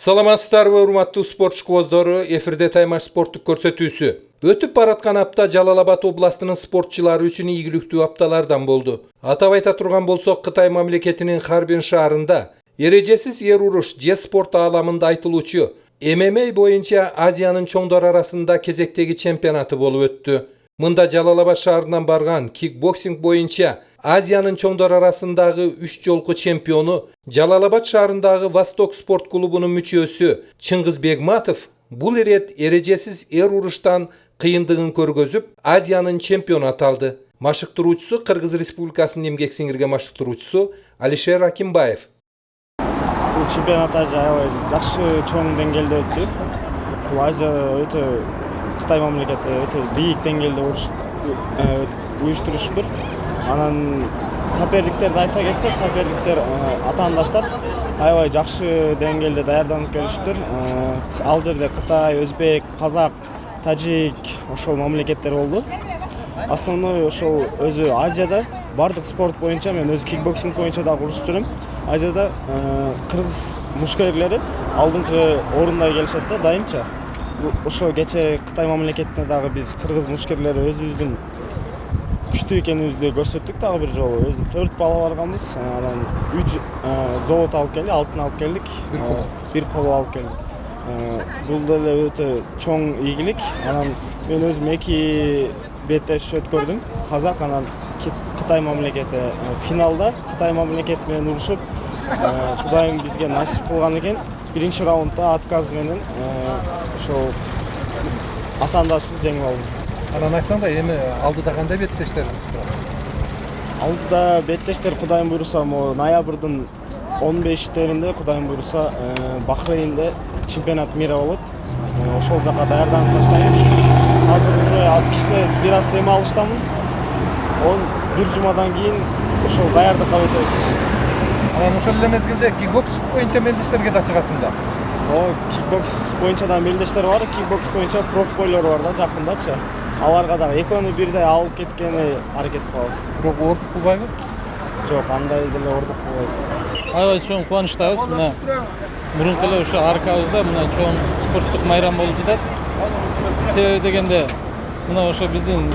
Саламатсыздарбы урматтуу спортчу коздору, эфирде таймаш спорттук көрсөтүүсү. Өтүп бараткан апта Жалал Абад областынын спортчулары үчүн ийгиликтүү апталардан болду. Атап айта турган болсок, Кытай мамлекетинин Харбин шаарында эрежесиз эр уруш же спорт ааламында айтылуучу ММА боюнча Азиянын чоңдор арасында кезектеги чемпионаты болуп өттү. Мында Жалал Абад шаарынан барган кикбоксинг боюнча Азиянын чоңдор арасындагы 3 жолку чемпиону, Жалал Абад шаарындагы Восток спорт клубунун мүчөсү Чыңгыз Бегматов бул ирет эрежесиз эр уруштан кыйындыгын көргөзүп, Азиянын чемпиону аталды. Машыктыруучусу Кыргыз Республикасынын эмгек сиңирген машыктыруучусу Алишер Акимбаев. Бул чемпионат аябай жакшы чоң деңгээлде өттү. Бул Азия өтө Кытай мамлекети өтө бийик деңгээлде уюштурушуптур. Анан саперликтерди айта кетсек, саперликтер атаандаштар аябай жакшы деңгээлде даярданып келишиптир. Ал жерде Кытай, Өзбек, Казак, Тажик ошол мамлекеттер болду. Основной ошол өзү Азияда бардык спорт боюнча, мен өзү кикбоксинг боюнча да курушуп жүрөм. Азияда кыргыз мушкерлери алдыңкы орунда келишет да дайымча. Ошо кече Кытай мамлекетине дагы биз кыргыз мушкерлери өзүбүздүн күчтүү экенибизди көрсөттүк дагы бир жолу. Өзү 4 бала барганбыз. Анан 3 золото алып келдик, алтын алып келдик, бир коло алып келдик. Бул деле өтө чоң ийгилик. Анан мен өзүм 2 беттеш өткөрдүм. Казак анан Кытай мамлекети финалда Кытай мамлекети менен урушуп, Кудайым бизге насип кылган экен. Биринчи раундда отказ менен ошол атаандашты жеңип алдым. Анан айтсаң да, эми алдыда кандай беттештер? Алдыда беттештер Кудайым буйруса, ноябрдын 15-теринде Кудайым буйруса Бахрейнде чемпионат мира болот. Ошол жака даярданып баштайбыз. Азыр уже аз кичине бир аз дем алыштамын. Бир жумадан кийин ошол даярдыкка өтөбүз. Анан ошол эле мезгилде кикбокс боюнча мелдештерге да чыгасың да. Кикбокс боюнча да мелдештер бар, кикбокс боюнча профбойлор бар да жакындачы. Аларга дагы экөөнү бирдей алып кеткени аракет кылабыз. Бирок ордук кылбайбы? Жок, андай деле ордук кылбайт. Аябай чоң кубанычтабыз. Мына мурунку эле ошо аркабызда мына чоң спорттук майрам болуп жатат. Себеби дегенде мына ошо биздин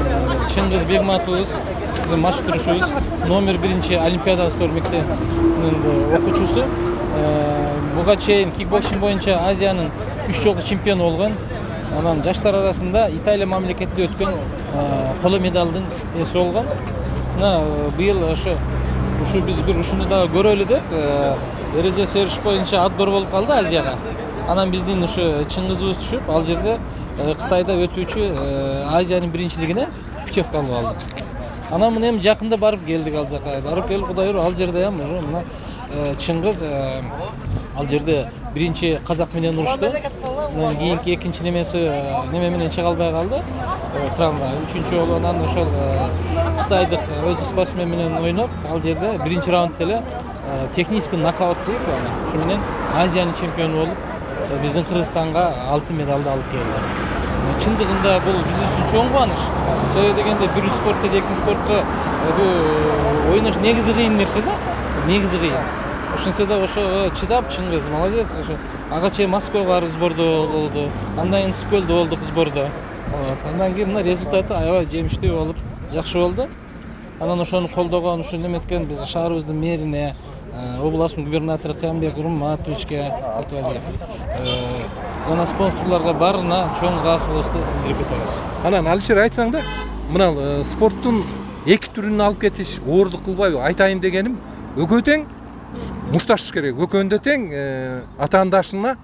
Чыңгыз Бегматовубуз, биздин машыктыруучубуз, номер 1 Олимпиада спорт мектебинин окуучусу. Буга чейин кикбоксинг боюнча Азиянын 3 жолку чемпиону болгон. Анан жаштар арасында Италия мамлекетинде өткөн коло медалдын ээси болгон. Мына быйыл ошо биз бир ушуну дагы көрөлү деп эрежеси өруш боюнча отбор болуп калды Азияга. Анан биздин ушу Чыңгызыбыз түшүп, ал жерде Кытайда өтүүчү Азиянын биринчилигине путевка алып алдык. Анан мына эми жакында барып келдик ал жака. Барып келип Кудай ыр ал жерде эми уже мына Чыңгыз ал жерде биринчи казак менен урушту. Анан кийинки экинчи неме менен чыга албай калды. Травма. Үчүнчү жолу анан ошол кытайдык өзү спортсмен менен ойноп, ал жерде биринчи раундда эле технический нокаут кылып, ушу менен Азиянын чемпиону болуп, биздин Кыргызстанга алтын медалды алып келди. Чындыгында бул биз үчүн чоң кубаныч. Себеби дегенде бир спортто, эки спортко ойнош негизи кыйын нерсе да, негизи кыйын. Ошентсе да ошо чыдап Чыңгыз молодец. Ошо ага чейин Москвага барып сбордо болду. Андан кийин Скөлдө болдук сбордо. Андан кийин мына результаты аябай жемиштүү болуп, жакшы болду. Анан ошону колдогон, ушу неметкен биз шаарыбыздын мэрине, областын губернатору Камбек Урматовичке сатып жана спонсорлорго баарына чоң кааласыбызды билдирип кетебиз. Анан Алишер айтсаң да, мына спорттун эки түрүн алып кетиш оордук кылбайбы? Айтайын дегеним, экөө тең мушташыш керек. Экөөндө тең атаандашына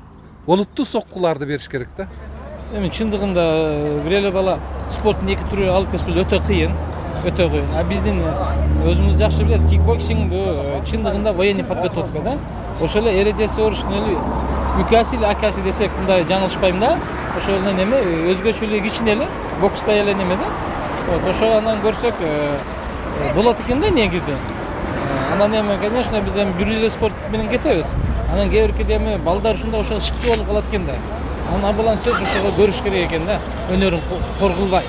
олуттуу соккуларды бериш керек да. Эми чындыгында бир эле бала спорттун эки түрү алып кетпел өтө кыйын, өтө кыйын. А биздин өзүңүз жакшы билесиз, кикбоксинг чындыгында военный подготовка да. Ошол эле эрежеси уруштун эле үкасы эле акасы десек, мындай жаңылышпайм да. Ошол эле неме өзгөчөлүгү кичине эле, бокста эле неме да. Ошол анан көрсөк болот экен да негизи. Анан эми, конечно, биз эми бир эле спорт менен кетебиз. Анан кээ биркиде эми балдар ушунда ошо шыктуу болуп калат экен да. Анан абалан сөз ошого көрүш керек экен да, өнөрүн кор кылбай.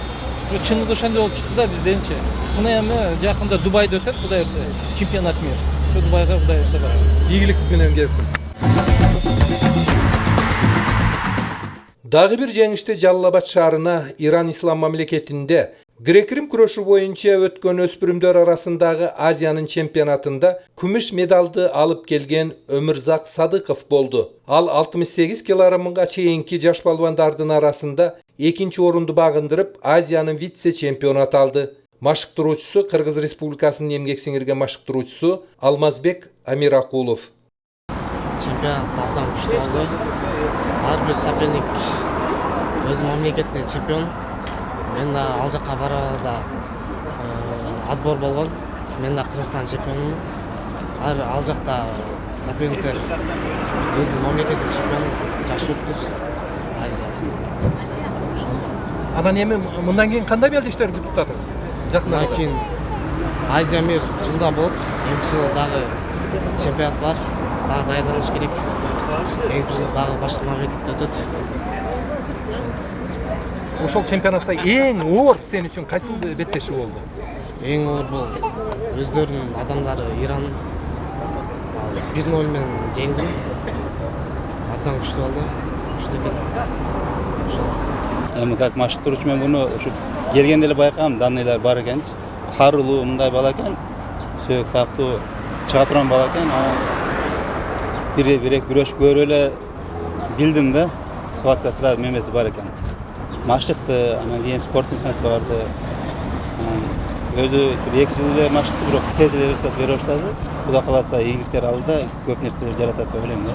Чыңгыз ошондой болуп чыкты да бизденчи. Мына эми жакында Дубайда өтөт, Кудай урса, чемпионат мира. Ошо Дубайга Кудай урса барабыз. Ийгилик менен келсин. Дагы бир жеңиште Жалал Абад шаарына Иран ислам мамлекетинде грек-рим күрөшү боюнча өткөн өспүрүмдөр арасындагы Азиянын чемпионатында күмүш медалды алып келген Өмүрзак Садыков болду. Ал 68 килограммга чейинки жаш балбандардын арасында экинчи орунду багындырып, Азиянын вице-чемпиону аталды. Машыктыруучусу Кыргыз Республикасынын эмгек сиңирген машыктыруучусу Алмазбек Амиракулов. Чемпионат абдан күчтүү болду. Ар бир соперник өз мамлекетине чемпион. Мен да ал жакка барабада отбор болгон. Мен да Кыргызстан чемпионумун. Ал жакта соперниктер өз мамлекетинин чемпиону жакшы өттү. Азия. Анан эми мындан кийин кандай белдештер күтүп атат? Мындан кийин Азия мир жылда болот. Эмки жыл дагы чемпионат бар. Дагы даярданыш керек. Эмки жыл дагы башка мамлекетте өтөт. Ошол чемпионатта эң оор сен үчүн кайсы беттеши болду? Эң оор бул өздөрүнүн адамдары Иран 1-0 менен жеңдим. Абдан күчтүү болду. Күчтүү экен. Ошол Эми как машыктыруучу мен буну ушу келгенде эле байкагам, данныйлар бар экен. Карылуу мындай бала экен. Сөөк сактуу чыга турган бала экен. Бир күрөшүп көрүп эле билдим да. Схватка сразу мемеси бар экен. Машыкты, анан кийин спорт мектебине барды. Өзү 2 жыл эле машыкты, бирок тез эле результат бере баштады. Кудай кааласа ийгиликтер алды да, көп нерселер жаратат деп ойлойм да.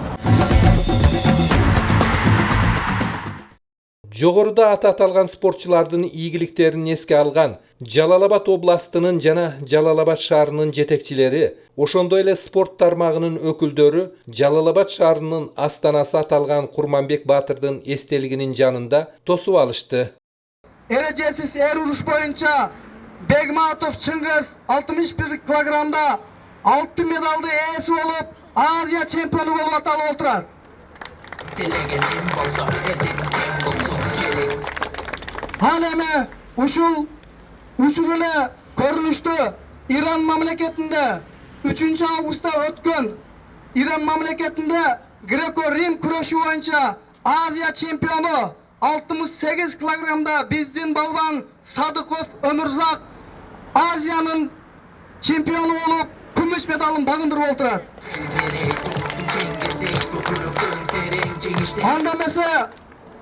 Жогоруда аты аталган спортчулардын ийгиликтерин эске алган Жалал Абад областынын жана Жалал Абад шаарынын жетекчилери, ошондой эле спорт тармагынын өкүлдөрү Жалал Абад шаарынын астанасы аталган Курманбек Баатырдын эстелигинин жанында тосуп алышты. Эрежесиз эр уруш боюнча Бегматов Чыңгыз 61 килограммда алтын медалды ээси болуп, Азия чемпиону болуп аталып отурат. Ал эми ушул эле көрүнүштү Иран мамлекетинде 3 августта өткөн Иран мамлекетинде греко-рим күрөшү боюнча Азия чемпиону 68 килограммда биздин балбан Садыков Өмүрзак Азиянын чемпиону болуп, күмүш медалын багындырып отурат. Анда эмесе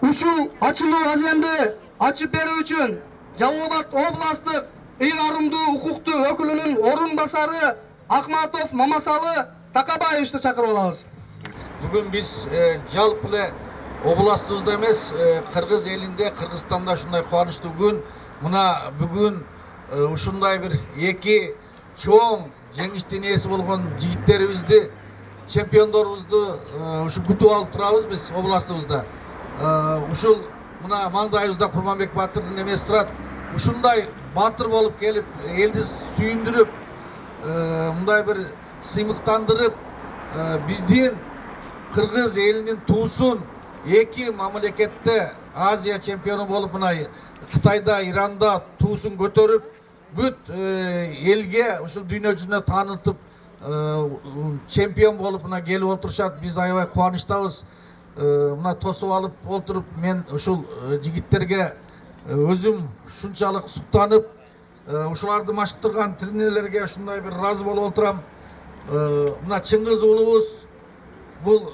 ушул ачылуу аземди ачып берүү үчүн Жалал Абад областык ыйгарымдуу укуктуу өкүлүнүн орун басары Акматов Мамасалы Такабаевичти чакырып алабыз. Бүгүн биз жалпы эле областыбызда эмес, Кыргыз элинде, Кыргызстанда ушундай кубанычтуу күн. Мына бүгүн ушундай бир эки чоң жеңиштин ээси болгон жигиттерибизди, чемпиондорубузду ушу күтүп алып турабыз биз областыбызда. Ушул мына маңдайыбызда Курманбек Баатырдын эмеси турат. Ушундай баатыр болуп келип, элди сүйүндүрүп, мындай бир сыймыктандырып, биздин Кыргыз элинин туусун эки мамлекетте Азия чемпиону болуп, мына Кытайда, Иранда туусун көтөрүп, бүт элге ушул дүйнө жүзүнө таанытып, чемпион болуп мына келип отурушат. Биз аябай кубанычтабыз. Мына тосуп алып отуруп, мен ушул жигиттерге өзүм шунчалык суктанып, ушуларды машыктырган тренерлерге ушундай бир ыраазы болуп отурам. Мына Чыңгыз уулубуз бул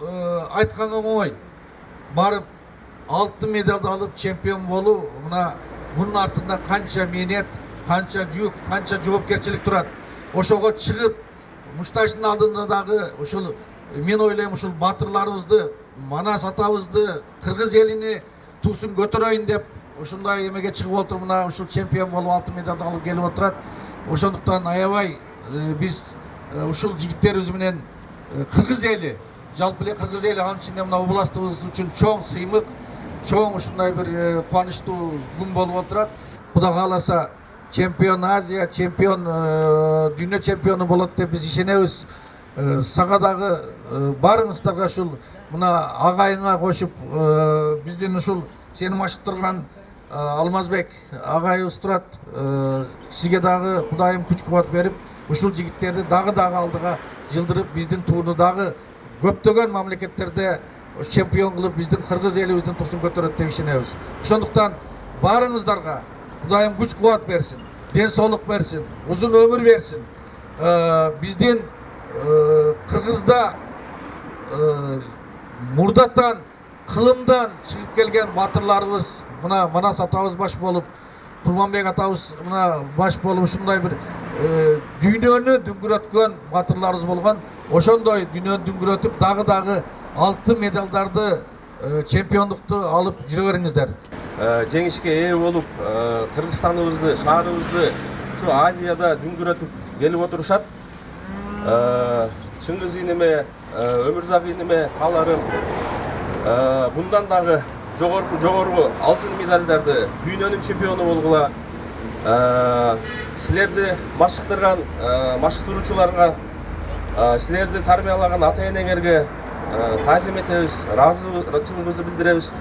айткан оңой, барып алтын медалды алып чемпион болуу, мына мунун артында канча мээнет, канча жүк, канча жоопкерчилик турат. Ошого чыгып, мушташтын алдында дагы ушул мен ойлойм, ушул баатырларыбызды, Манас атабызды, Кыргыз элини туусун көтөрөйүн деп ушундай эмеге чыгып отуруп, мына ушул чемпион болуп алтын медалды алып келип отурат. Ошондуктан аябай биз ушул жигиттерибиз менен Кыргыз эли, жалпы эле Кыргыз эли, анын ичинде мына областыбыз үчүн чоң сыймык, чоң ушундай бир кубанычтуу күн болуп отурат. Кудай кааласа чемпион Азия, чемпион дүйнө чемпиону болот деп биз ишенебиз. Сага дагы барыңыздарга ушул мына агайыңа кошуп, биздин ушул сени машыктырган Алмазбек агайыбыз турат. Сизге дагы Кудайым күч кубат берип, ушул жигиттерди дагы алдыга жылдырып, биздин тууну дагы көптөгөн мамлекеттерде чемпион кылып биздин кыргыз элибиздин тусын көтөрөт деп ишенебиз. Ошондуктан барыңыздарга Кудайым күч кубат берсин, ден соолук берсин, узун өмүр берсин. Биздин Кыргызда мурдаттан, кылымдан чыгып келген батырларыбыз, мына Манас атабыз баш болуп, Курманбек атабыз мына баш болуп ушундай бир дүйнөнү дүңгүрөткөн батырларыбыз болгон. Ошондой дүйнөнү дүңгүрөтүп дагы алтын медалдарды, чемпиондукту алып жүрө бериңиздер. Жеңишке ээ болуп, Кыргызстаныбызды, шаарыбызды ушу Азияда дүңгүрөтүп келип отурушат. Чыңгыз ийниме, Өмүрзак ийниме кааларым мындан дагы жогорку алтын медалдарды, дүйнөнүн чемпиону болгула. Силерди машыктырган машыктыруучуларга, силерди тарбиялаган ата-энеңерге таазим этебиз, ыраазычылыгыбызды билдиребиз.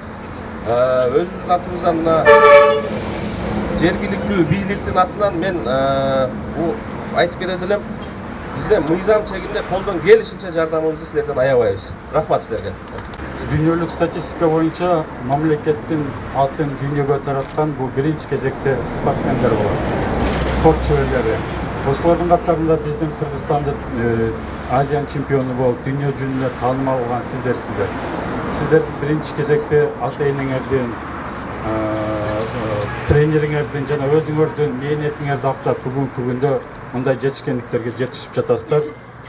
Өзүбүздүн атыбыздан мына жергиликтүү бийликтин атынан мен айтып кетет элем. Бизде мыйзам чегинде колдон келишинче жардамыбызды силерден аябайбыз. Рахмат силерге. Дүйнөлүк статистика боюнча мамлекеттин атын дүйнөгө тараткан бул биринчи кезекте спортсмендер болот. Спорт чеберлери. Ошолордун катарында биздин Кыргызстанды Азия чемпиону болуп, дүйнө жүзүнө таанымал болгон сиздерсиздер. Сиздер биринчи кезекте ата-энеңердин, тренериңердин жана өзүңөрдүн мээнетиңерди актап бүгүнкү күндө мындай жетишкендиктерге жетишип жатасыздар.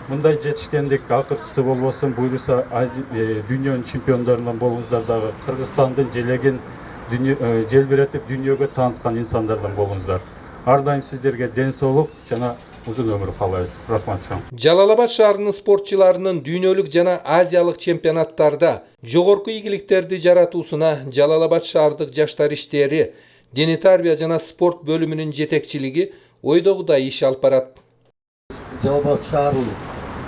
Мындай жетишкендик акыркысы болбосун, буйруса дүйнөнүн чемпиондорунан болуңуздар дагы Кыргызстандын желегин желбиретип дүйнөгө тааныткан инсандардан болуңуздар. Ар дайым сиздерге ден соолук жана узун өмүр каалайбыз. Рахмат. Жалал-Абад шаарынын спортчуларынын дүйнөлүк жана азиялык чемпионаттарда жогорку ийгиликтерди жаратуусуна Жалал-Абад шаардык жаштар иштери, дене тарбия жана спорт бөлүмүнүн жетекчилиги ойдогудай иш алып барат. Жалал-Абад шаарынын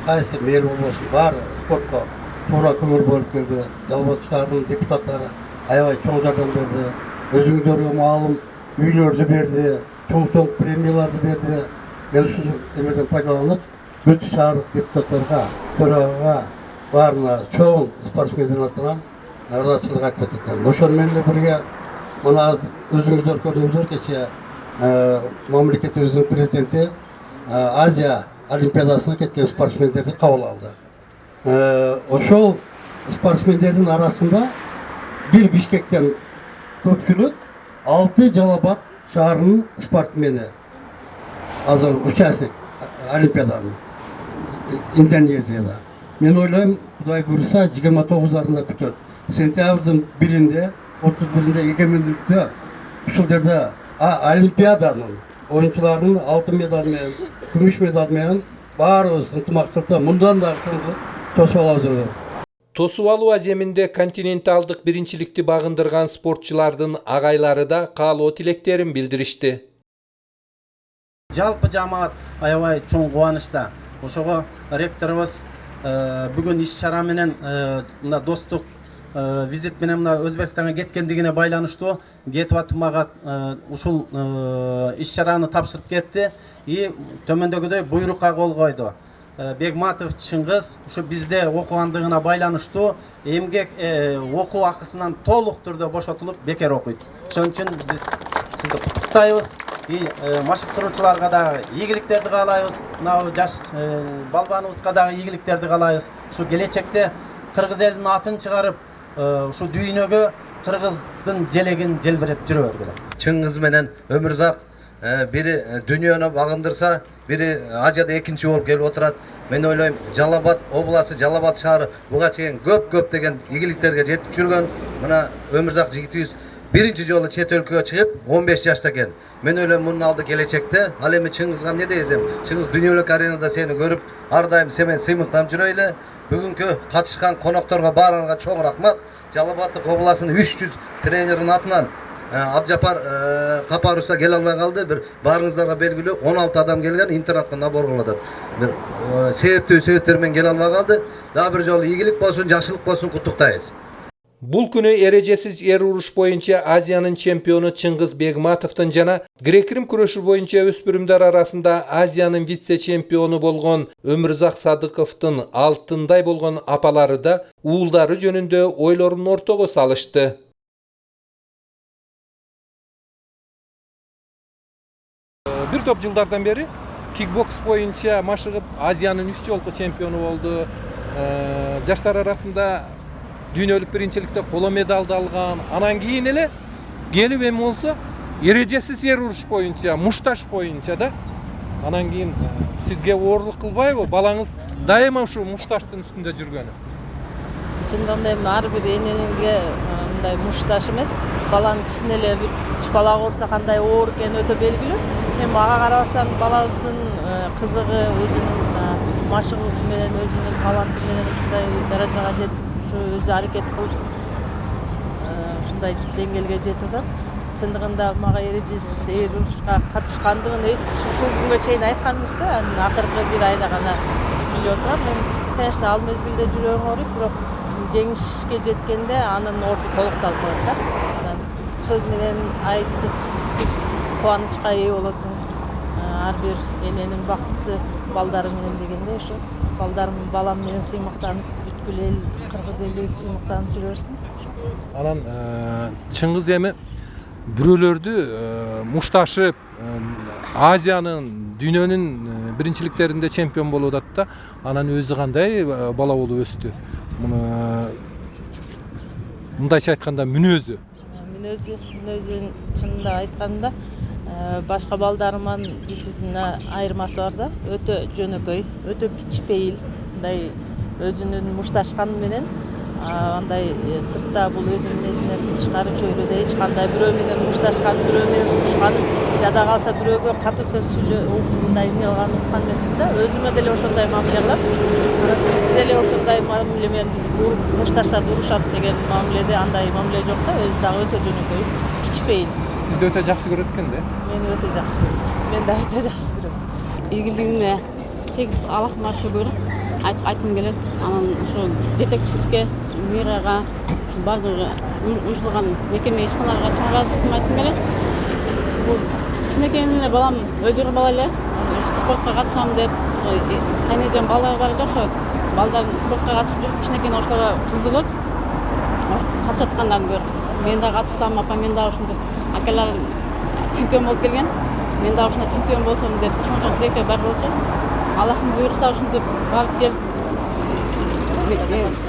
кайсы мэр болбосун баары спортко туура көңүл бөлүп келди. Жалал-Абад шаарынын депутаттары аябай чоң жардам берди. Өзүңүздөргө маалым үйлөрдү берди, чоң премияларды берди. Мен ушул эмеден пайдаланып, бүт шаардык депутаттарга, төрагага, баарына чоң спортсмендердин атынан ыраазычылык айтып кетем. Ошону менен бирге мына өзүңүздөр көрдүңүздөр кечээ мамлекетибиздин президенти Азия олимпиадасына кеткен спортсмендерди кабыл алды. Ошол спортсмендердин арасында бир Бишкектен көпчүлүк 6 Жалал-Абад шаарынын спортсмени азыр участник олимпиаданын Индонезияда. Мен ойлойм, Кудай буйруса 29-арында бүтөт. Сентябрдын 1-inde, 31-inde эгемендикте ушул жерде олимпиаданын оюнчуларынын алтын медал менен, күмүш медал менен баарыбыз ынтымактыкта мындан да тосуп алабыз. Тосуп алуу аземинде континенталдык биринчиликти багындырган спортчулардын агайлары да каалоо тилектерин билдиришти. Жалпы жамаат аябай чоң кубанычта. Ошого ректорубуз бүгүн иш-чара менен мына достук визит менен мына Өзбекстанга кеткендигине байланыштуу кетип атмага ушул иш-чараны тапшырып кетти. И төмөндөгүдөй буйрукка кол койду. Бегматов Чыңгыз ушу бизде окугандыгына байланыштуу эмгек окуу акысынан толук түрдө бошотулуп бекер окуйт. Ошон үчүн биз сизди куттуктайбыз. Машыктыруучуларга да ийгиликтерди каалайбыз. Мына жаш балбаныбызга да ийгиликтерди каалайбыз. Ушу келечекте кыргыз элинин атын чыгарып, ушу дүйнөгө кыргыздын желегин желбиретип жүрө бергиле. Чыңгыз менен Өмүрзак бири дүйнөнү багындырса, бири Азияда экинчи болуп келип отурат. Мен ойлойм, Жалал-Абад областы, Жалал-Абад шаары буга чейин көп деген ийгиликтерге жетип жүргөн. Мына Өмүрзак жигитибиз биринчи жолу чет өлкөгө чыгып 15 жашта экен. Мен ойлойм, мунун алды келечекте. Ал эми Чыңгызга эмне дейсем? Чыңгыз дүйнөлүк аренада сени көрүп, ар дайым сен менен сыймыктанып жүрөйлү. Бүгүнкү катышкан конокторго баарыңарга чоң рахмат. Жалал-Абад областынын 300 тренеринин атынан Абжапар Капарус'a келе албай калды. Бир баарыңыздарга белгилүү 16 адам келген, интернатка набор кылып атат. Бир себептүү себептер менен келе албай калды. Дагы бир жолу ийгилик болсун, жакшылык болсун, куттуктайбыз. Бул күнү эрежесиз эр уруш боюнча Азиянын чемпиону Чыңгыз Бегматовдун жана грек-рим күрөшү боюнча өспүрүмдөр арасында Азиянын вице-чемпиону болгон Өмүрзак Садыковдун алтындай болгон апалары да уулдары жөнүндө ойлорун ортого салышты. Бир топ жылдардан бери кикбокс боюнча машыгып Азиянын 3 жолку чемпиону болду. Жаштар арасында дүйнөлүк биринчиликте коло медалды алган. Анан кийин эле келип эми болсо эрежесиз эр уруш боюнча, мушташ боюнча да. Анан кийин сизге оорлук кылбайбы? Балаңыз дайыма ушу мушташтын үстүндө жүргөнү. Чындыгында эми ар бир энеге мындай мушташ эмес, баланын кичине эле бир чыпала курса кандай оор экени өтө белгилүү. Эми ага карабастан балабыздын кызыгы өзүнүн машыгуусу менен, өзүнүн таланты менен ушундай даражага жетип, өзү аракет кылып ушундай деңгээлге жетип атат. Чындыгында мага эрежесиз эр урушка катышкандыгын ушул күнгө чейин айткан эмес да. Акыркы бир айда гана билип отурам. Мен, конечно, ал мезгилде жүрөгүм ооруйт, бирок жеңишке жеткенде анын орду толукталып коет да. Сөз менен айттык, биз кубанычка ээ болосуң. Ар бир эненин бактысы балдары менен дегенде ошо балам менен сыймактанып, бүткүл эл, кыргыз эли сыймактанып жүрө берсин. Анан Чыңгыз эми бирөөлөрдү мушташып Азиянын, дүйнөнүн биринчиликтеринде чемпион болуп атат да. Анан өзү кандай бала болуп өстү? Мындайча айтканда мүнөзү. Мүнөзүн чынында айтканда башка балдарыман действительно айырмасы бар да. Өтө жөнөкөй, өтө кичпейил, мындай өзүнүн мушташканы менен андай сыртта бул өзүнүн несинен тышкары чөйрөдө эч кандай бирөө менен мушташкан, бирөө менен урушкан, жада калса бирөөгө катуу сөз сүйлөп, мындай эмне кылганын уккан эмесмин да. Өзүмө деле ошондой мамиле кылат. Биз деле ошондой мамиле менен мушташат, урушат деген мамиледе андай мамиле жок да. Өзү дагы өтө жөнөкөй, кичпейил. Сизди өтө жакшы көрөт экен да? Мени өтө жакшы көрөт. Мен да өтө жакшы көрөм. Ийгилигине чексиз алакма шүгүр айтқым келет. Анан ушу жетекчиликке, мирага, ушу бардыгы уюштурган мекеме ишканаларга чоң ыраазычылыгымды айткым келет. Бул кичинекейинен эле балам өйдөрү бала эле, спортко катышам деп, кайнежем балдар бар эле, ошо балдар спортко катышып жүрүп, кичинекейинен ошолорго кызыгып катышып аткандарын көрүп, мен да катышсам, апа мен да ушинтип акаларым чемпион болуп келген. Мен да ушундай чемпион болсом деп чоң тилектер бар болчу. Аллахым буйрса ушинтип барып келип,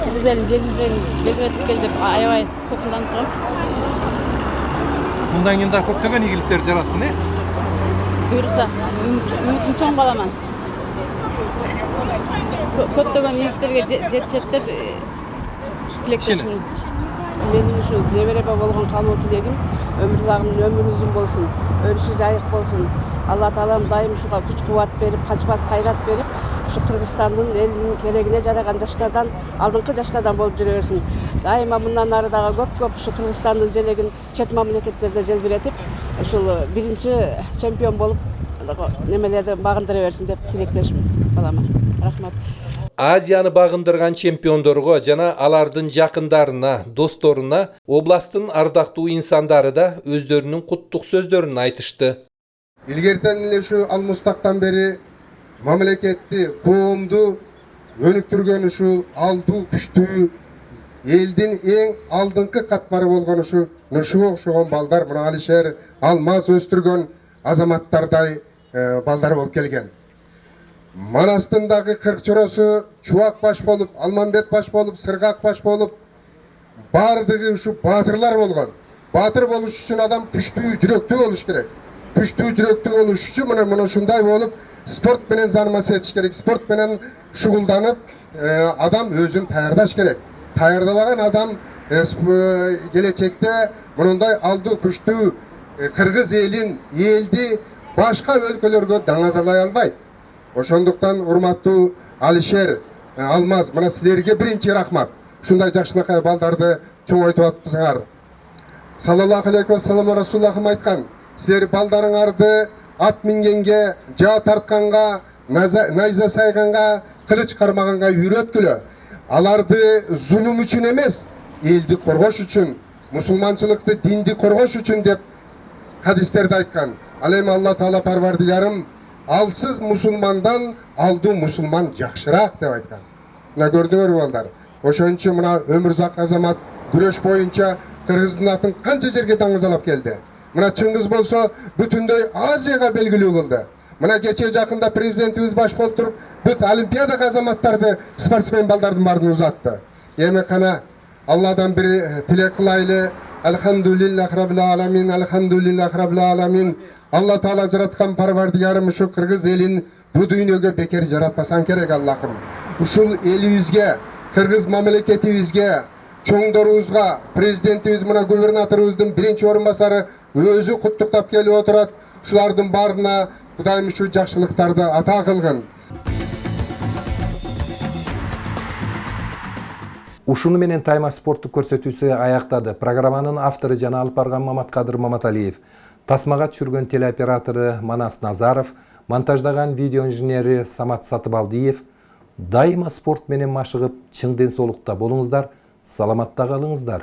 кыргыз элин желбиретип кел деп аябай көп жылданып турам. Мындан кийин да көптөгөн ийгиликтер жарасын, Буйрса, үмүтүм чоң баламан. Көптөгөн ийгиликтерге жетишет деп тилектешим. Менин ушу небереме болгон калуу тилегим Өмүрзагымдын өмүрү uzun болсун, өрүшү жайык болсун. Алла Таалам дайым ушуга күч-кубат берип, качпас кайрат берип, ушу Кыргызстандын элинин керегине жараган жаштардан, алдыңкы жаштардан болуп жүрө берсин. Дайыма мындан ары дагы көп ушу Кыргызстандын желегин чет мамлекеттерде желбиретип, ушул биринчи чемпион болуп, немелерди багындыра берсин деп тилектешим балама. Рахмат. Азияны багындырган чемпиондорго жана алардын жакындарына, досторуна областтын ардактуу инсандары да өздөрүнүн куттук сөздөрүн айтышты. Илгертен эле ушу алмустактан бери мамлекетти, коомду өнүктүргөн ушул алдуу күчтүү элдин эң алдыңкы катмары болгон ушуга окшогон балдар, мына Алишер, Алмаз өстүргөн азаматтардай балдар болуп келген. Манастын дагы Кыркчоросу Чубак баш болуп, Алмамбет баш болуп, Сыргак баш болуп, бардыгы ушу баатырлар болгон. Баатыр болуш үчүн адам күчтүү, жүрөктүү болуш керек. Күчтүү, жүрөктүү болуш үчүн мына ушундай болуп, спорт менен заниматься этиш керек. Спорт менен шугулданып, адам өзүн даярдаш керек. Даярдабаган адам келечекте мындай алдуу күчтүү кыргыз элин, элди башка өлкөлөргө даңазалай албайт. Ошондуктан урматтуу Алишер, Алмаз, мына силерге биринчи рахмат. Ушундай жакшынакай балдарды чоңойтуп атпсыңар. Саллаллаху алейхи ва саллям Расулуллахым айткан, силер балдарыңарды ат мингенге, жаа тартканга, найза сайганга, кылыч кармаганга үйрөткүлө. Аларды зулум үчүн эмес, eldi korgoş üçün, musulmançılıkты, dindi korgoş üçün деп hadisтерде айткан. Ал эми Алла Таала Парвардигарым алсыз мусулмандан алду мусулман жакшыраак деп айткан. Мына көрдүңөр балдар. Ошон үчүн мына Өмүрзак Азамат күрөш боюнча Кыргыздын атын канча жерге даңгызалап келди. Мына Чыңгыз болсо бүтүндөй Азияга белгилүү кылды. Мына кече жакында президентибиз баш болуп туруп бүт олимпиада азаматтарды, спортсмен балдардын баарын узатты. Эми кана Алладан бир тилек кылайлы. Elhamdülillah Rabbil Alamin, Elhamdülillah Rabbil Alamin. Allah Taala жараткан Парвардигарым ушу Кыргыз элин бу дүйнөгө бекер жаратпасан керек Аллахым. Ушул элибизге, Кыргыз мамлекетибизге, чоңдорубузга, президентибиз мына губернаторубуздун биринчи орун басары өзү куттуктап келип отурат. Ушулардын баарына Кудайым ушу жакшылыктарды ата кылгын. Ушуну менен Таймаш спорттук көрсөтүүсү аяктады. Программанын автору жана алып барган Маматкадыр Маматалиев, тасмага түшүргөн телеоператору Манас Назаров, монтаждаган видео инженери Самат Сатыбалдиев. Дайыма спорт менен машыгып, чың ден соолукта болуңуздар, саламатта калыңыздар.